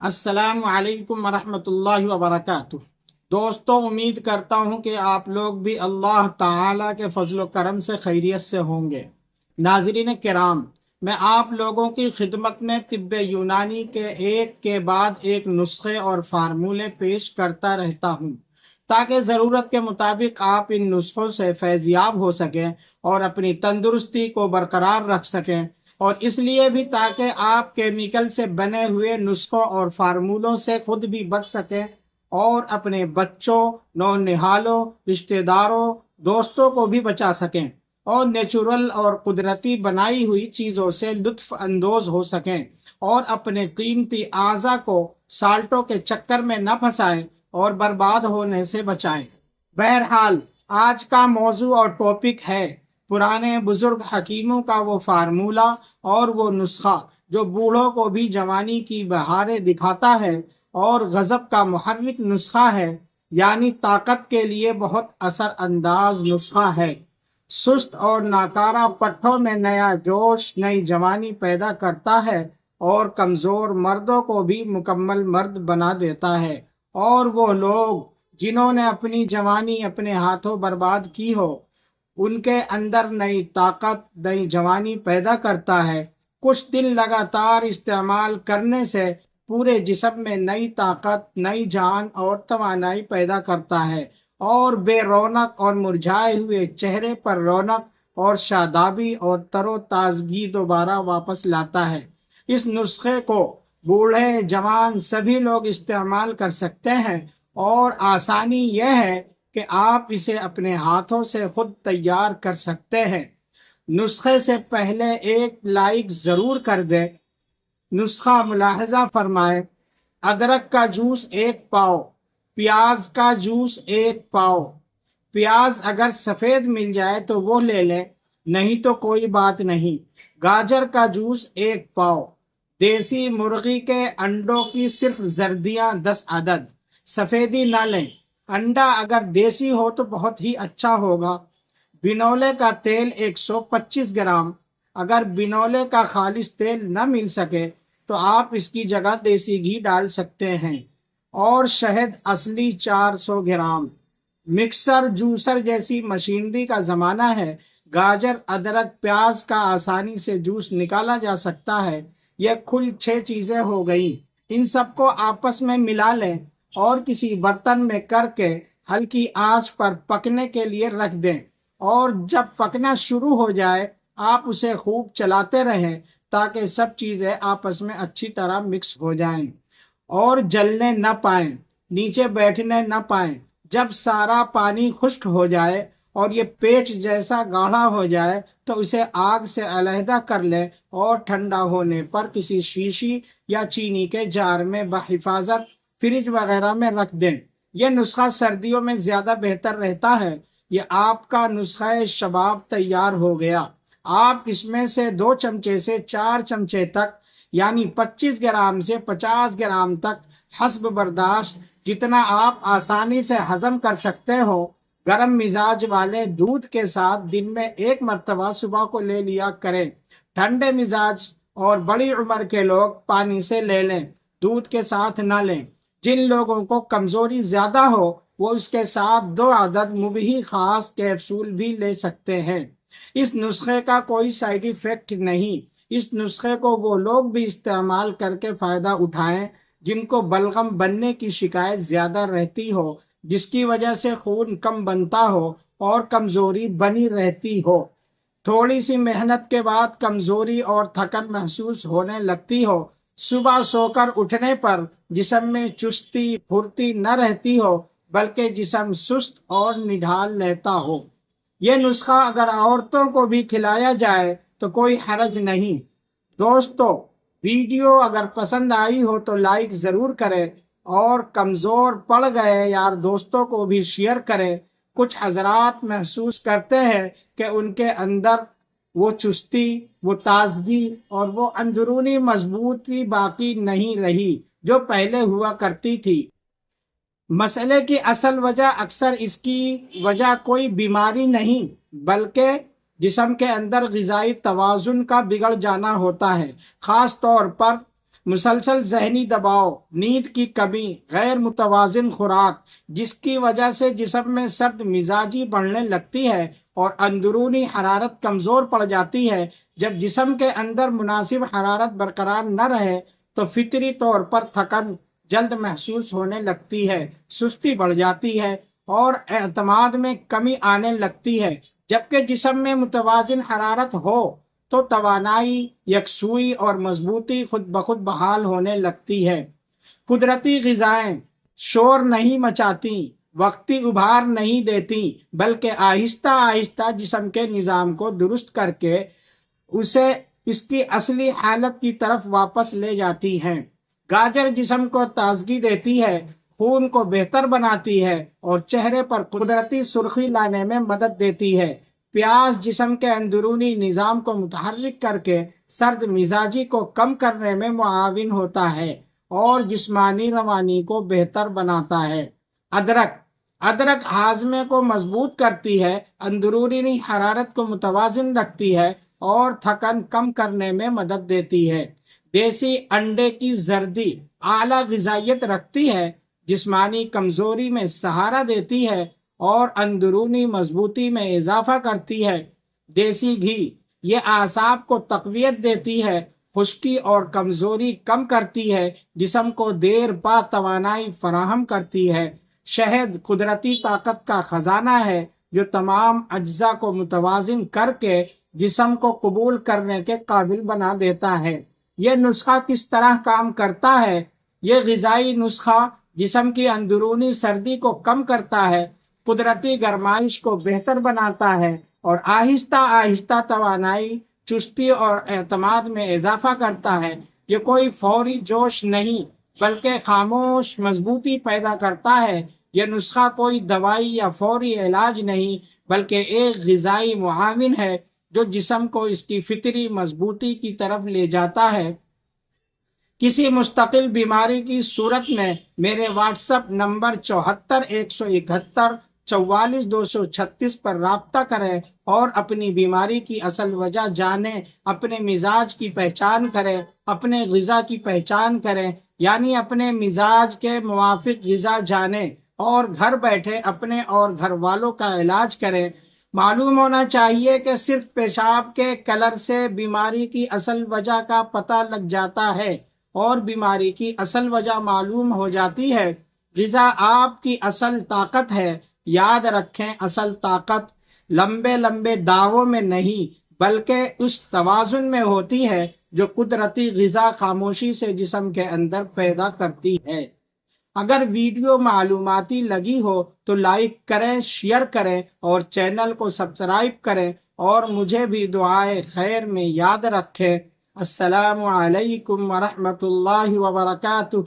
السلام علیکم ورحمۃ اللہ وبرکاتہ۔ دوستوں، امید کرتا ہوں کہ آپ لوگ بھی اللہ تعالیٰ کے فضل و کرم سے خیریت سے ہوں گے۔ ناظرین کرام، میں آپ لوگوں کی خدمت میں طب یونانی کے ایک کے بعد ایک نسخے اور فارمولے پیش کرتا رہتا ہوں تاکہ ضرورت کے مطابق آپ ان نسخوں سے فیضیاب ہو سکیں اور اپنی تندرستی کو برقرار رکھ سکیں، اور اس لیے بھی تاکہ آپ کیمیکل سے بنے ہوئے نسخوں اور فارمولوں سے خود بھی بچ سکیں اور اپنے بچوں، نونہالوں، رشتہ داروں، دوستوں کو بھی بچا سکیں، اور نیچرل اور قدرتی بنائی ہوئی چیزوں سے لطف اندوز ہو سکیں اور اپنے قیمتی اعضاء کو سالٹوں کے چکر میں نہ پھنسائیں اور برباد ہونے سے بچائیں۔ بہرحال، آج کا موضوع اور ٹاپک ہے پرانے بزرگ حکیموں کا وہ فارمولہ اور وہ نسخہ جو بوڑھوں کو بھی جوانی کی بہاریں دکھاتا ہے اور غضب کا محرک نسخہ ہے، یعنی طاقت کے لیے بہت اثر انداز نسخہ ہے۔ سست اور ناکارہ پٹھوں میں نیا جوش، نئی جوانی پیدا کرتا ہے اور کمزور مردوں کو بھی مکمل مرد بنا دیتا ہے، اور وہ لوگ جنہوں نے اپنی جوانی اپنے ہاتھوں برباد کی ہو، ان کے اندر نئی طاقت، نئی جوانی پیدا کرتا ہے۔ کچھ دن لگاتار استعمال کرنے سے پورے جسم میں نئی طاقت، نئی جان اور توانائی پیدا کرتا ہے، اور بے رونق اور مرجھائے ہوئے چہرے پر رونق اور شادابی اور تر و تازگی دوبارہ واپس لاتا ہے۔ اس نسخے کو بوڑھے، جوان سبھی لوگ استعمال کر سکتے ہیں، اور آسانی یہ ہے کہ آپ اسے اپنے ہاتھوں سے خود تیار کر سکتے ہیں۔ نسخے سے پہلے ایک لائک ضرور کر دیں۔ نسخہ ملاحظہ فرمائیں: ادرک کا جوس 1 پاؤ، پیاز کا جوس 1 پاؤ۔ پیاز اگر سفید مل جائے تو وہ لے لیں، نہیں تو کوئی بات نہیں۔ گاجر کا جوس 1 پاؤ۔ دیسی مرغی کے انڈوں کی صرف زردیاں 10 عدد، سفیدی نہ لیں۔ انڈا اگر دیسی ہو تو بہت ہی اچھا ہوگا۔ بنولے کا تیل 125 گرام۔ اگر بنولے کا خالص تیل نہ مل سکے تو آپ اس کی جگہ دیسی گھی ڈال سکتے ہیں۔ اور شہد اصلی 400 گرام۔ مکسر جوسر جیسی مشینری کا زمانہ ہے۔ گاجر، ادرک، پیاز کا آسانی سے جوس نکالا جا سکتا ہے۔ یہ کل 6 چیزیں ہو گئیں۔ ان سب کو آپس میں ملا لیں اور کسی برتن میں کر کے ہلکی آنچ پر پکنے کے لیے رکھ دیں، اور جب پکنا شروع ہو جائے آپ اسے خوب چلاتے رہیں تاکہ سب چیزیں آپس میں اچھی طرح مکس ہو جائیں اور جلنے نہ پائیں، نیچے بیٹھنے نہ پائیں۔ جب سارا پانی خشک ہو جائے اور یہ پیٹ جیسا گاڑھا ہو جائے تو اسے آگ سے علیحدہ کر لیں اور ٹھنڈا ہونے پر کسی شیشی یا چینی کے جار میں بحفاظت فریج وغیرہ میں رکھ دیں۔ یہ نسخہ سردیوں میں زیادہ بہتر رہتا ہے۔ یہ آپ کا نسخہ شباب تیار ہو گیا۔ آپ اس میں سے 2 چمچے سے 4 چمچے تک، یعنی 25 گرام سے 50 گرام تک حسب برداشت، جتنا آپ آسانی سے ہضم کر سکتے ہو، گرم مزاج والے دودھ کے ساتھ دن میں 1 مرتبہ صبح کو لے لیا کریں۔ ٹھنڈے مزاج اور بڑی عمر کے لوگ پانی سے لے لیں، دودھ کے ساتھ نہ لیں۔ جن لوگوں کو کمزوری زیادہ ہو وہ اس کے ساتھ 2 عدد مبیح خاص کیپسول بھی لے سکتے ہیں۔ اس نسخے کا کوئی سائیڈ ایفیکٹ نہیں۔ اس نسخے کو وہ لوگ بھی استعمال کر کے فائدہ اٹھائیں جن کو بلغم بننے کی شکایت زیادہ رہتی ہو، جس کی وجہ سے خون کم بنتا ہو اور کمزوری بنی رہتی ہو۔ تھوڑی سی محنت کے بعد کمزوری اور تھکن محسوس ہونے لگتی ہو، صبح سو کر اٹھنے پر جسم میں چستی پھرتی نہ رہتی ہو بلکہ جسم سست اور نڈھال رہتا ہو۔ یہ نسخہ اگر عورتوں کو بھی کھلایا جائے تو کوئی حرج نہیں۔ دوستو، ویڈیو اگر پسند آئی ہو تو لائک ضرور کریں، اور کمزور پڑ گئے یار دوستوں کو بھی شیئر کریں۔ کچھ حضرات محسوس کرتے ہیں کہ ان کے اندر وہ چستی، وہ تازگی اور وہ اندرونی مضبوطی باقی نہیں رہی جو پہلے ہوا کرتی تھی۔ مسئلے کی اصل وجہ اکثر اس کی وجہ کوئی بیماری نہیں بلکہ جسم کے اندر غذائی توازن کا بگڑ جانا ہوتا ہے۔ خاص طور پر مسلسل ذہنی دباؤ، نیند کی کمی، غیر متوازن خوراک، جس کی وجہ سے جسم میں سرد مزاجی بڑھنے لگتی ہے اور اندرونی حرارت کمزور پڑ جاتی ہے۔ جب جسم کے اندر مناسب حرارت برقرار نہ رہے تو فطری طور پر تھکن جلد محسوس ہونے لگتی ہے، سستی بڑھ جاتی ہے اور اعتماد میں کمی آنے لگتی ہے۔ جبکہ جسم میں متوازن حرارت ہو تو توانائی، یکسوئی اور مضبوطی خود بخود بحال ہونے لگتی ہے۔ قدرتی غذائیں شور نہیں مچاتی، وقتی ابھار نہیں دیتی، بلکہ آہستہ آہستہ جسم کے نظام کو درست کر کے اسے اس کی اصلی حالت کی طرف واپس لے جاتی ہیں۔ گاجر جسم کو تازگی دیتی ہے، خون کو بہتر بناتی ہے اور چہرے پر قدرتی سرخی لانے میں مدد دیتی ہے۔ پیاز جسم کے اندرونی نظام کو متحرک کر کے سرد مزاجی کو کم کرنے میں معاون ہوتا ہے اور جسمانی روانی کو بہتر بناتا ہے۔ ادرک ہاضمے کو مضبوط کرتی ہے، اندرونی حرارت کو متوازن رکھتی ہے اور تھکن کم کرنے میں مدد دیتی ہے۔ دیسی انڈے کی زردی اعلیٰ غذائیت رکھتی ہے، جسمانی کمزوری میں سہارا دیتی ہے اور اندرونی مضبوطی میں اضافہ کرتی ہے۔ دیسی گھی یہ اعصاب کو تقویت دیتی ہے، خشکی اور کمزوری کم کرتی ہے، جسم کو دیر پا توانائی فراہم کرتی ہے۔ شہد قدرتی طاقت کا خزانہ ہے جو تمام اجزاء کو متوازن کر کے جسم کو قبول کرنے کے قابل بنا دیتا ہے۔ یہ نسخہ کس طرح کام کرتا ہے؟ یہ غذائی نسخہ جسم کی اندرونی سردی کو کم کرتا ہے، قدرتی گرمائش کو بہتر بناتا ہے اور آہستہ آہستہ توانائی، چستی اور اعتماد میں اضافہ کرتا ہے۔ یہ کوئی فوری جوش نہیں بلکہ خاموش مضبوطی پیدا کرتا ہے۔ یہ نسخہ کوئی دوائی یا فوری علاج نہیں بلکہ ایک غذائی معاون ہے جو جسم کو اس کی فطری مضبوطی کی طرف لے جاتا ہے۔ کسی مستقل بیماری کی صورت میں میرے واٹس ایپ نمبر 74 پر رابطہ کریں اور اپنی بیماری کی اصل وجہ جانیں، اپنے مزاج کی پہچان کریں، اپنے غذا کی پہچان کریں، یعنی اپنے مزاج کے موافق غذا جانیں اور گھر بیٹھے اپنے اور گھر والوں کا علاج کریں۔ معلوم ہونا چاہیے کہ صرف پیشاب کے کلر سے بیماری کی اصل وجہ کا پتہ لگ جاتا ہے اور بیماری کی اصل وجہ معلوم ہو جاتی ہے۔ غذا آپ کی اصل طاقت ہے۔ یاد رکھیں، اصل طاقت لمبے دعووں میں نہیں بلکہ اس توازن میں ہوتی ہے جو قدرتی غذا خاموشی سے جسم کے اندر پیدا کرتی ہے۔ اگر ویڈیو معلوماتی لگی ہو تو لائک کریں، شیئر کریں اور چینل کو سبسکرائب کریں اور مجھے بھی دعائے خیر میں یاد رکھیں۔ السلام علیکم ورحمۃ اللہ وبرکاتہ۔